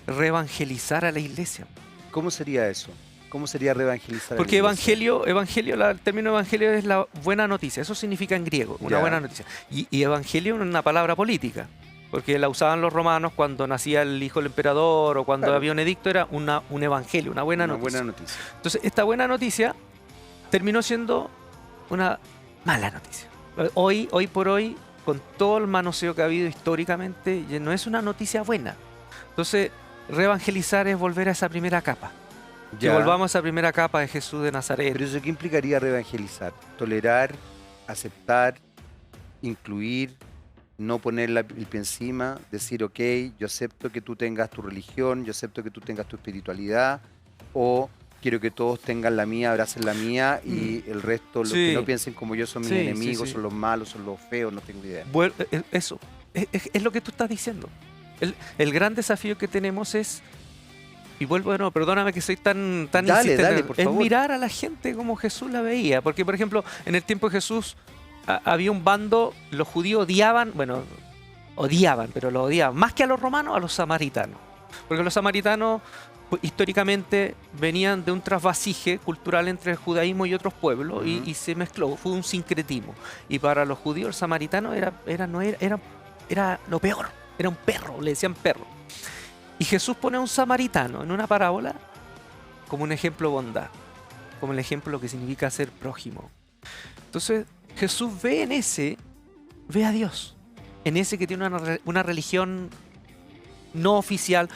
reevangelizar a la iglesia. ¿Cómo sería eso? ¿Cómo sería reevangelizar a la Porque iglesia? el término evangelio es la buena noticia, eso significa en griego, una Ya. buena noticia. Y evangelio es una palabra política, porque la usaban los romanos cuando nacía el hijo del emperador o cuando Claro. había un edicto, era un evangelio, una buena Una noticia. buena noticia. Entonces, esta buena noticia terminó siendo una mala noticia. Hoy por hoy, con todo el manoseo que ha habido históricamente, ya no es una noticia buena. Entonces, reevangelizar es volver a esa primera capa. Que Ya. volvamos a esa primera capa de Jesús de Nazaret. Pero eso, ¿qué implicaría reevangelizar? Tolerar, aceptar, incluir, no poner el pie encima, decir, ok, yo acepto que tú tengas tu religión, yo acepto que tú tengas tu espiritualidad, o quiero que todos tengan la mía, abracen la mía, y el resto, los que Sí. no piensen como yo, son mis Sí, sí, enemigos, sí. son los malos, son los feos, no tengo idea. Eso, es lo que tú estás diciendo. El gran desafío que tenemos es, y vuelvo de nuevo, perdóname que soy tan Dale, insistente, dale, por es favor. mirar a la gente como Jesús la veía. Porque, por ejemplo, en el tiempo de Jesús había un bando, los judíos odiaban, pero lo odiaban, más que a los romanos, a los samaritanos. Porque los samaritanos, pues, históricamente, venían de un trasvasije cultural entre el judaísmo y otros pueblos, Ujú. y se mezcló, fue un sincretismo. Y para los judíos, el samaritano era lo peor, era un perro, le decían perro. Y Jesús pone a un samaritano en una parábola como un ejemplo de bondad, como el ejemplo de lo que significa ser prójimo. Entonces, Jesús ve a Dios, en ese que tiene una religión no oficial,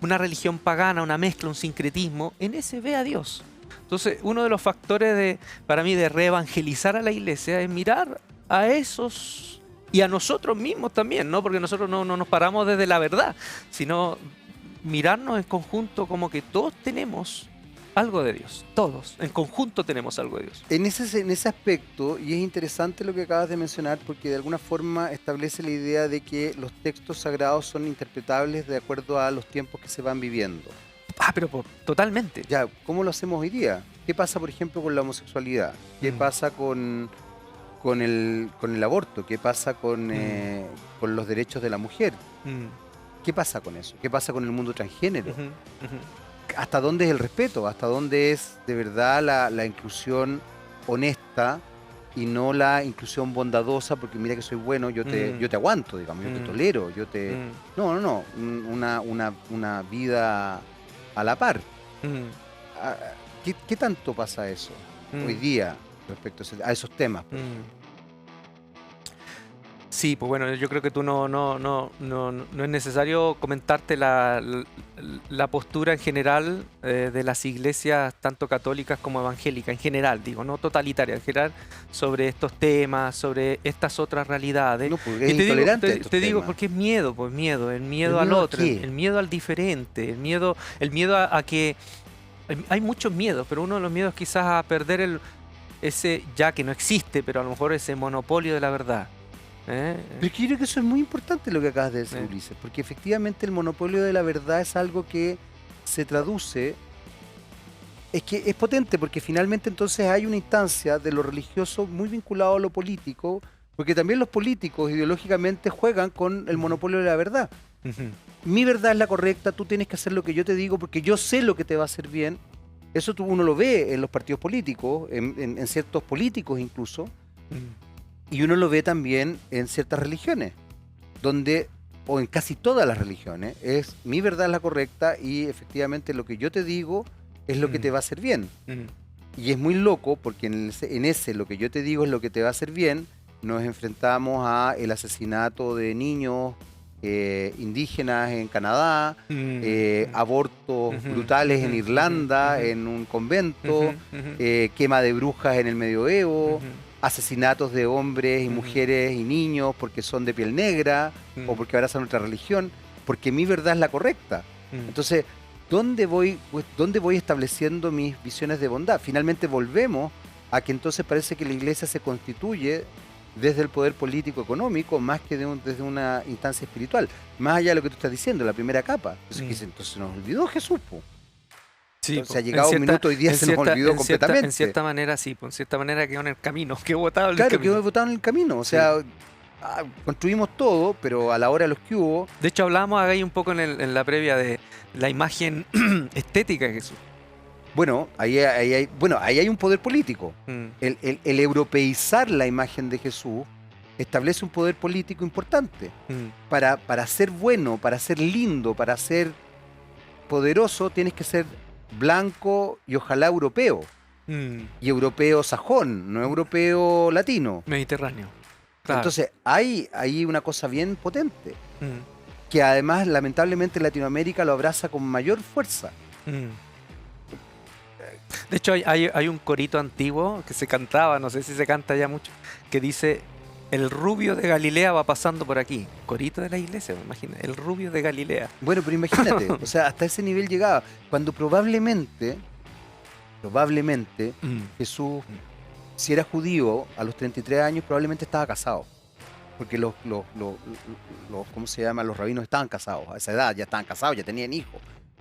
una religión pagana, una mezcla, un sincretismo, en ese ve a Dios. Entonces, uno de los factores para mí de reevangelizar a la iglesia es mirar a esos y a nosotros mismos también, ¿no? Porque nosotros no nos paramos desde la verdad, sino mirarnos en conjunto como que todos tenemos algo de Dios, todos, en conjunto tenemos algo de Dios. En ese aspecto, y es interesante lo que acabas de mencionar, porque de alguna forma establece la idea de que los textos sagrados son interpretables de acuerdo a los tiempos que se van viviendo. Pero totalmente. Ya, ¿cómo lo hacemos hoy día? ¿Qué pasa, por ejemplo, con la homosexualidad? ¿Qué pasa con el aborto? ¿Qué pasa con los derechos de la mujer? ¿Qué pasa con eso? ¿Qué pasa con el mundo transgénero? ¿Hasta dónde es el respeto? ¿Hasta dónde es de verdad la inclusión honesta y no la inclusión bondadosa? Porque mira que soy bueno, yo te aguanto, digamos, yo te tolero, yo te... No, una vida a la par. ¿Qué tanto pasa eso hoy día respecto a esos temas? Sí, pues bueno, yo creo que tú no es necesario comentarte la postura en general de las iglesias, tanto católicas como evangélicas, en general, digo, no totalitarias, en general, sobre estos temas, sobre estas otras realidades. No, porque es Y te intolerante a digo, estos te digo temas. porque es miedo, pues miedo, el miedo ¿El al miedo a otro, qué? el miedo al diferente, el miedo a que... Hay muchos miedos, pero uno de los miedos quizás a perder ese, ya que no existe, pero a lo mejor ese monopolio de la verdad. Pero es que yo creo que eso es muy importante lo que acabas de decir, Ulises, porque efectivamente el monopolio de la verdad es algo que se traduce, es que es potente, porque finalmente entonces hay una instancia de lo religioso muy vinculado a lo político, porque también los políticos ideológicamente juegan con el monopolio de la verdad. Mi verdad es la correcta, tú tienes que hacer lo que yo te digo porque yo sé lo que te va a hacer bien. Eso uno lo ve en los partidos políticos, en ciertos políticos incluso. Y uno lo ve también en ciertas religiones, o en casi todas las religiones, es mi verdad es la correcta y efectivamente lo que yo te digo es lo que te va a hacer bien. Y es muy loco porque en ese lo que yo te digo es lo que te va a hacer bien, nos enfrentamos a el asesinato de niños indígenas en Canadá, abortos brutales en Irlanda, en un convento, quema de brujas en el medioevo, asesinatos de hombres y mujeres y niños porque son de piel negra o porque abrazan otra religión, porque mi verdad es la correcta. Entonces, ¿dónde voy estableciendo mis visiones de bondad? Finalmente volvemos a que entonces parece que la iglesia se constituye desde el poder político económico más que desde una instancia espiritual. Más allá de lo que tú estás diciendo, la primera capa. Entonces nos olvidó Jesús, po. Sí, o po. sea, llegado un minuto hoy día se nos olvidó completamente. En cierta manera sí, en cierta manera quedó en el camino, quedó botado en el Claro, camino. quedó votado en el camino. O Sí. sea, construimos todo, pero a la hora de los que hubo, De hecho, hablábamos ahí un poco en la previa de la imagen estética de Jesús. bueno, ahí hay un poder político. Mm, El europeizar la imagen de Jesús establece un poder político importante. mm, Para ser bueno, para ser lindo, para ser poderoso, tienes que ser blanco y ojalá europeo. mm. Y europeo sajón, no europeo latino. Mediterráneo. Claro. Entonces, hay una cosa bien potente, Mm, que además, lamentablemente, Latinoamérica lo abraza con mayor fuerza. mm. De hecho, hay un corito antiguo que se cantaba, no sé si se canta ya mucho, que dice: el rubio de Galilea va pasando por aquí. Corito de la iglesia, me imagino. El rubio de Galilea. Bueno, pero imagínate, o sea, hasta ese nivel llegaba, cuando probablemente, Mm, Jesús, si era judío, a los 33 años probablemente estaba casado. Porque ¿cómo se llama? Los rabinos estaban casados, a esa edad ya estaban casados, ya tenían hijos.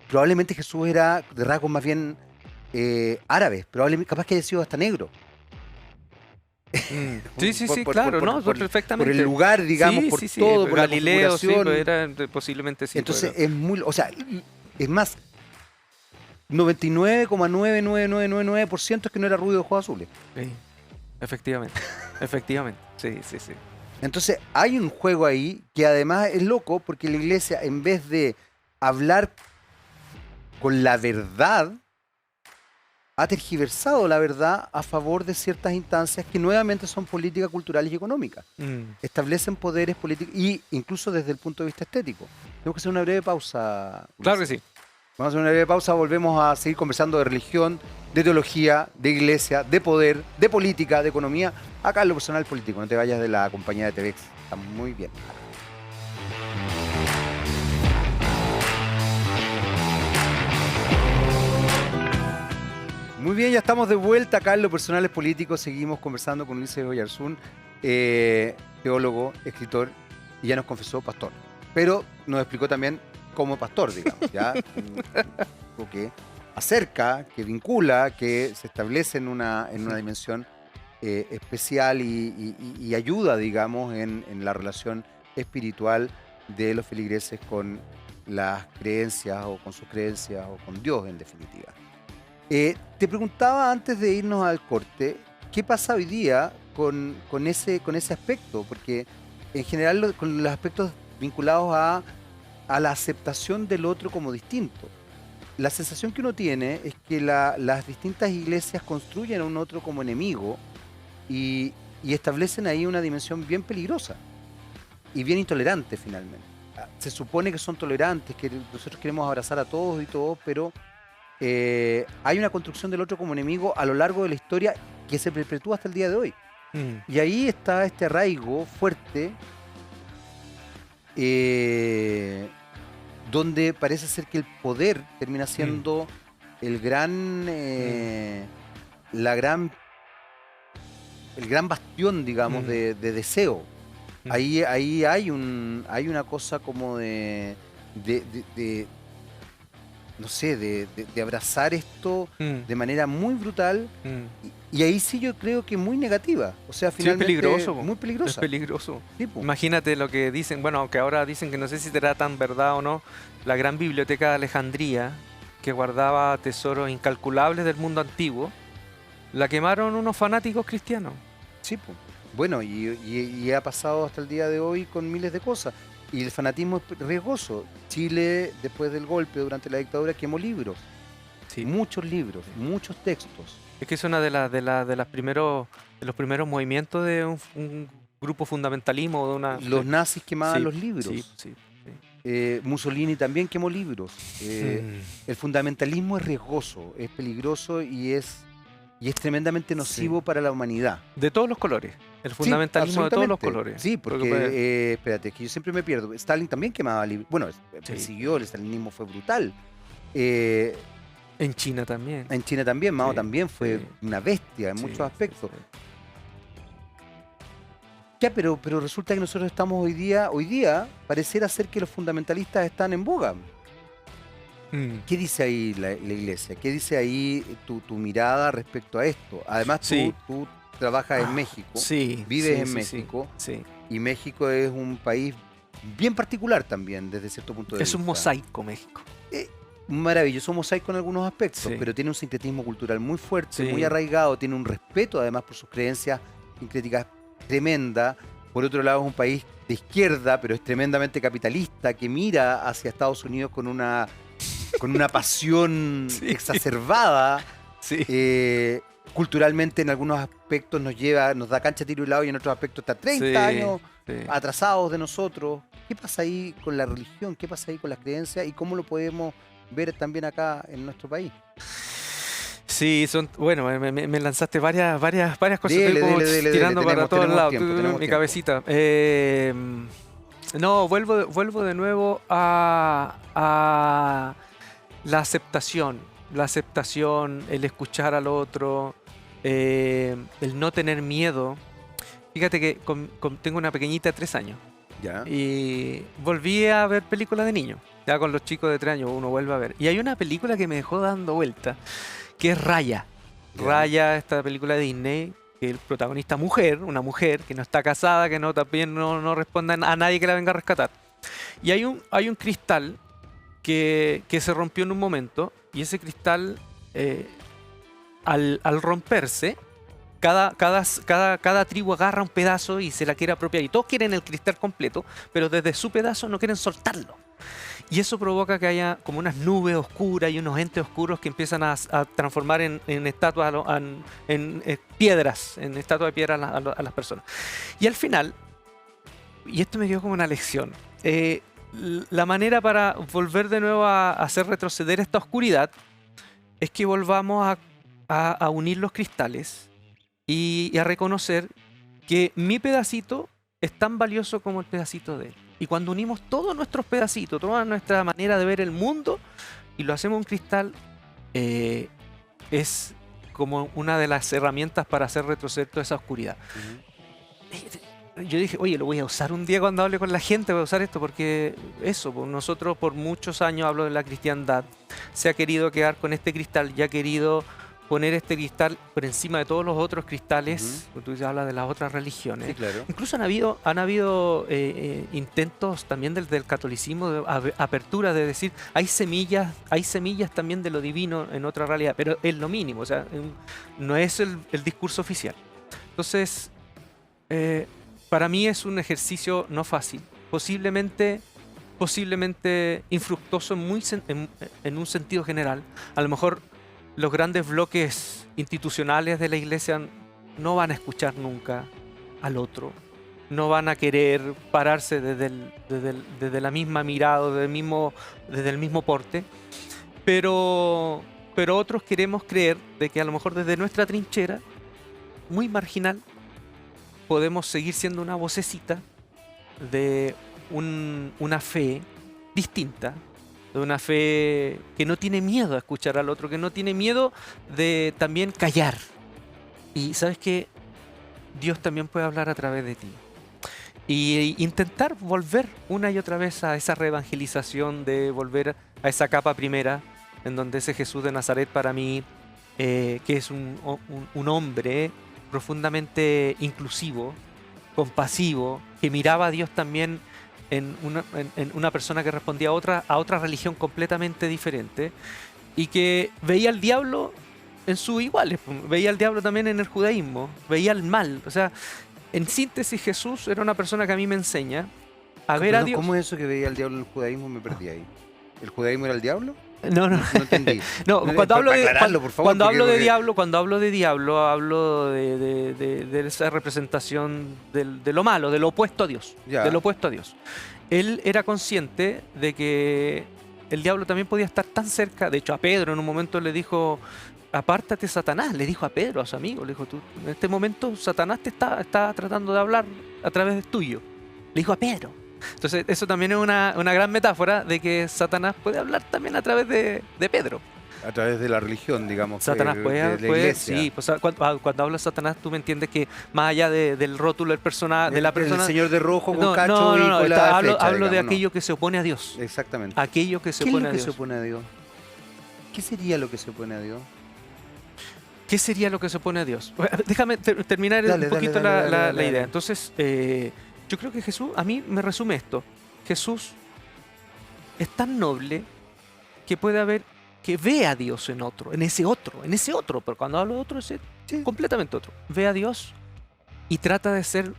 Probablemente Jesús era de rasgos más bien árabes, probablemente capaz que haya sido hasta negro. Sí, sí, Por- sí, por- claro, por- ¿no? por perfectamente. el lugar, digamos, Sí, por sí, sí, todo, por Galileo, la sí, configuración. pues era, posiblemente sí. Entonces pues, es muy, o sea, es más, 99,99999% es que no era rubio de ojos azules. sí, efectivamente, efectivamente, sí, sí, sí. Entonces hay un juego ahí que además es loco porque la iglesia, en vez de hablar con la verdad, ha tergiversado la verdad a favor de ciertas instancias que nuevamente son políticas culturales y económicas. Mm. Establecen poderes políticos y incluso desde el punto de vista estético. Tengo que hacer una breve pausa. Claro que Ulises. sí. Vamos a hacer una breve pausa, volvemos a seguir conversando de religión, de teología, de iglesia, de poder, de política, de economía, acá en Lo Personal Político. No te vayas de la compañía de TVX, está muy bien. Muy bien, ya estamos de vuelta acá en Lo Personal Político, seguimos conversando con Ulises Oyarzún, teólogo, escritor, y ya nos confesó pastor. Pero nos explicó también como pastor, digamos, ya algo que acerca, que vincula, que se establece en una dimensión especial y ayuda, digamos, en la relación espiritual de los feligreses con las creencias o con sus creencias o con Dios, en definitiva. Te preguntaba antes de irnos al corte, ¿qué pasa hoy día con ese aspecto? Porque en general con los aspectos vinculados a la aceptación del otro como distinto. La sensación que uno tiene es que las distintas iglesias construyen a un otro como enemigo y establecen ahí una dimensión bien peligrosa y bien intolerante finalmente. Se supone que son tolerantes, que nosotros queremos abrazar a todos y todos, pero hay una construcción del otro como enemigo a lo largo de la historia que se perpetúa hasta el día de hoy. Mm. Y ahí está este arraigo fuerte donde parece ser que el poder termina siendo el gran bastión, digamos, de deseo. Ahí hay una cosa como de no sé, de abrazar esto de manera muy brutal y ahí sí yo creo que muy negativa. O sea, finalmente Sí, es peligroso, po. muy peligrosa. Es peligroso. Sí, po. Imagínate lo que dicen, bueno, aunque ahora dicen que no sé si será tan verdad o no, la gran biblioteca de Alejandría, que guardaba tesoros incalculables del mundo antiguo, la quemaron unos fanáticos cristianos. Sí, po. Bueno, y ha pasado hasta el día de hoy con miles de cosas. Y el fanatismo es riesgoso. Chile, después del golpe, durante la dictadura, quemó libros. Sí. Muchos libros, muchos textos. Es que es una de los primeros movimientos de un grupo fundamentalismo, de una... Los nazis quemaban Sí, los libros. sí, sí. Mussolini también quemó libros. El fundamentalismo es riesgoso, es peligroso y es tremendamente nocivo para la humanidad. De todos los colores. El fundamentalismo de todos los absolutamente. colores. Sí, porque, espérate, que yo siempre me pierdo. Stalin también quemaba libros. Bueno, persiguió, el stalinismo fue brutal. En China también. En China también, Mao Sí, también fue sí. una bestia en Sí, muchos sí, aspectos. sí. Ya, pero resulta que nosotros estamos hoy día pareciera ser que los fundamentalistas están en boga. ¿Qué dice ahí la iglesia? ¿Qué dice ahí tu mirada respecto a esto? Además, Sí. tú trabajas en México, Sí, vives sí, en sí, México, sí. y México es un país bien particular también, desde cierto punto de Es un vista. mosaico México. Un maravilloso mosaico en algunos aspectos, Sí. pero tiene un sincretismo cultural muy fuerte, Sí. muy arraigado, tiene un respeto además por sus creencias sincréticas tremenda. Por otro lado, es un país de izquierda, pero es tremendamente capitalista, que mira hacia Estados Unidos con una pasión Sí. exacerbada. Sí. Culturalmente en algunos aspectos nos da cancha, tiro y lado, y en otros aspectos está 30 Sí, años sí. atrasados de nosotros. ¿Qué pasa ahí con la religión? ¿Qué pasa ahí con las creencias? ¿Y cómo lo podemos ver también acá en nuestro país? Sí, bueno, me lanzaste varias cosas. Dele, Estoy como dele, tirando para todos lados. tenemos Mi tiempo. cabecita. No, vuelvo de nuevo a la aceptación. La aceptación, el escuchar al otro, el no tener miedo. Fíjate que tengo una pequeñita de 3 años. ¿Ya? Y volví a ver películas de niños. Ya con los chicos de 3 años uno vuelve a ver. Y hay una película que me dejó dando vuelta, que es Raya. Ya. Raya, esta película de Disney, que el protagonista una mujer que no está casada, que también no responde a nadie que la venga a rescatar. Y hay un cristal que se rompió en un momento, y ese cristal, al romperse, cada tribu agarra un pedazo y se la quiere apropiar. Y todos quieren el cristal completo, pero desde su pedazo no quieren soltarlo. Y eso provoca que haya como unas nubes oscuras y unos entes oscuros que empiezan a transformar en estatuas, en piedras, en estatuas de piedra a las personas. Y al final, y esto me quedó como una lección, la manera para volver de nuevo a hacer retroceder esta oscuridad es que volvamos a unir los cristales y a reconocer que mi pedacito es tan valioso como el pedacito de él. Y cuando unimos todos nuestros pedacitos, toda nuestra manera de ver el mundo, y lo hacemos un cristal, es como una de las herramientas para hacer retroceder toda esa oscuridad. Yo dije, oye, lo voy a usar un día cuando hable con la gente, voy a usar esto, porque eso, pues nosotros por muchos años, hablo de la cristiandad, se ha querido quedar con este cristal, ya ha querido poner este cristal por encima de todos los otros cristales. Tú hablas de las otras religiones. Sí, claro. Incluso han habido intentos también del catolicismo de apertura, de decir, hay semillas también de lo divino en otra realidad, pero es lo mínimo, o sea, no es el discurso oficial. Entonces, para mí es un ejercicio no fácil, posiblemente infructuoso en un sentido general. A lo mejor los grandes bloques institucionales de la iglesia no van a escuchar nunca al otro, no van a querer pararse desde la misma mirada, desde el mismo porte, pero otros queremos creer de que a lo mejor desde nuestra trinchera, muy marginal, podemos seguir siendo una vocecita de una fe distinta, de una fe que no tiene miedo a escuchar al otro, que no tiene miedo de también callar. Y sabes que Dios también puede hablar a través de ti. Y intentar volver una y otra vez a esa reevangelización, de volver a esa capa primera, en donde ese Jesús de Nazaret para mí, que es un hombre profundamente inclusivo, compasivo, que miraba a Dios también en una persona que respondía a otra religión completamente diferente, y que veía al diablo en sus iguales, veía al diablo también en el judaísmo, veía el mal. O sea, en síntesis, Jesús era una persona que a mí me enseña a ver a Dios. ¿Cómo es eso que veía al diablo en el judaísmo? Me perdí ahí. ¿El judaísmo era el diablo? No. No entendí. No, cuando hablo de diablo, diablo, hablo de esa representación de lo malo, de lo opuesto a Dios. Ya. De lo opuesto a Dios. Él era consciente de que el diablo también podía estar tan cerca. De hecho, a Pedro en un momento le dijo: apártate, Satanás. Le dijo a Pedro, a su amigo, le dijo: tú, en este momento Satanás te está tratando de hablar a través de tuyo. Le dijo a Pedro. Entonces, eso también es una gran metáfora de que Satanás puede hablar también a través de Pedro. A través de la religión, digamos. Satanás de la iglesia. sí, pues, cuando hablo de Satanás, tú me entiendes que más allá del rótulo del de la persona. El señor de rojo con No, cacho no, y con la hablo flecha, de digamos, aquello que se opone a Dios. Exactamente. Aquello que se ¿Qué es opone lo a que Dios. se opone a Dios? ¿Qué sería lo que se opone a Dios? ¿Qué sería lo que se opone a Dios? Déjame terminar Dale, un poquito dale, la dale. idea. Entonces, yo creo que Jesús, a mí me resume esto. Jesús es tan noble que que ve a Dios en ese otro, pero cuando hablo de otro es Sí. completamente otro. Ve a Dios y trata de ser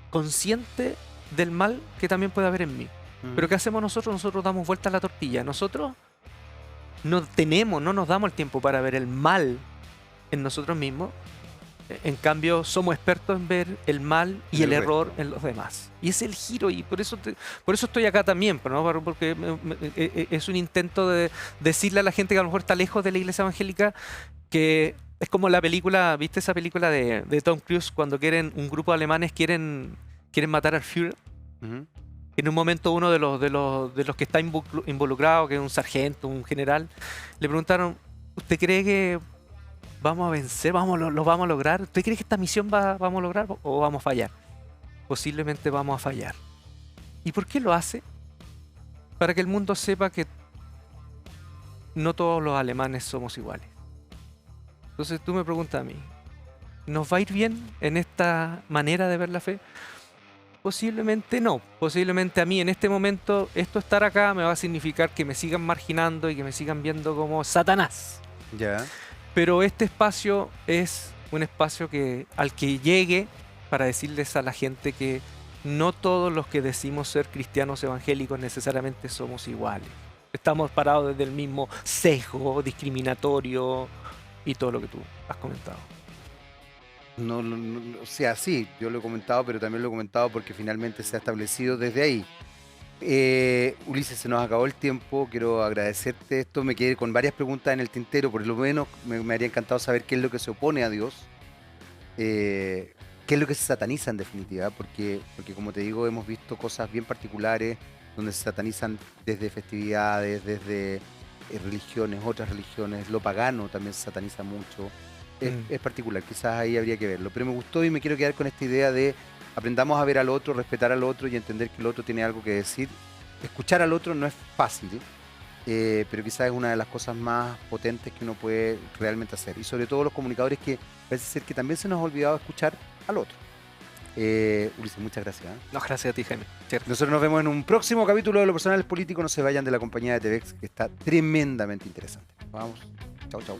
consciente del mal que también puede haber en mí. Pero ¿qué hacemos nosotros? Nosotros damos vuelta a la tortilla. Nosotros no nos damos el tiempo para ver el mal en nosotros mismos. En cambio, somos expertos en ver el mal y el error en los demás. Y ese es el giro, y por eso estoy acá también, ¿no? Porque es un intento de decirle a la gente que a lo mejor está lejos de la iglesia evangélica que es como la película, ¿viste esa película de Tom Cruise cuando un grupo de alemanes quieren matar al Führer? En un momento uno de los que está involucrado, que es un sargento, un general, le preguntaron, ¿usted cree que vamos a vencer, lo vamos a lograr? ¿Usted cree que esta misión vamos a lograr o vamos a fallar? Posiblemente vamos a fallar. ¿Y por qué lo hace? Para que el mundo sepa que no todos los alemanes somos iguales. Entonces tú me preguntas a mí, ¿nos va a ir bien en esta manera de ver la fe? Posiblemente no. Posiblemente a mí en este momento estar acá me va a significar que me sigan marginando y que me sigan viendo como Satanás. Ya. Pero este espacio es un espacio al que llegue para decirles a la gente que no todos los que decimos ser cristianos evangélicos necesariamente somos iguales. Estamos parados desde el mismo sesgo discriminatorio y todo lo que tú has comentado. No, o sea, sí, yo lo he comentado, pero también lo he comentado porque finalmente se ha establecido desde ahí. Ulises, se nos acabó el tiempo, quiero agradecerte esto, me quedé con varias preguntas en el tintero, por lo menos me haría encantado saber qué es lo que se opone a Dios, qué es lo que se sataniza en definitiva, porque como te digo, hemos visto cosas bien particulares donde se satanizan desde festividades, desde religiones, otras religiones, lo pagano también se sataniza mucho. Es particular, quizás ahí habría que verlo, pero me gustó y me quiero quedar con esta idea de aprendamos a ver al otro, respetar al otro y entender que el otro tiene algo que decir. Escuchar al otro no es fácil, pero quizás es una de las cosas más potentes que uno puede realmente hacer. Y sobre todo los comunicadores que parece ser que también se nos ha olvidado escuchar al otro. Ulises, muchas gracias. No, gracias a ti, Jaime. Cierto. Nosotros nos vemos en un próximo capítulo de Lo Personal es Político. No se vayan de la compañía de TVX, que está tremendamente interesante. Vamos. Chau, chau.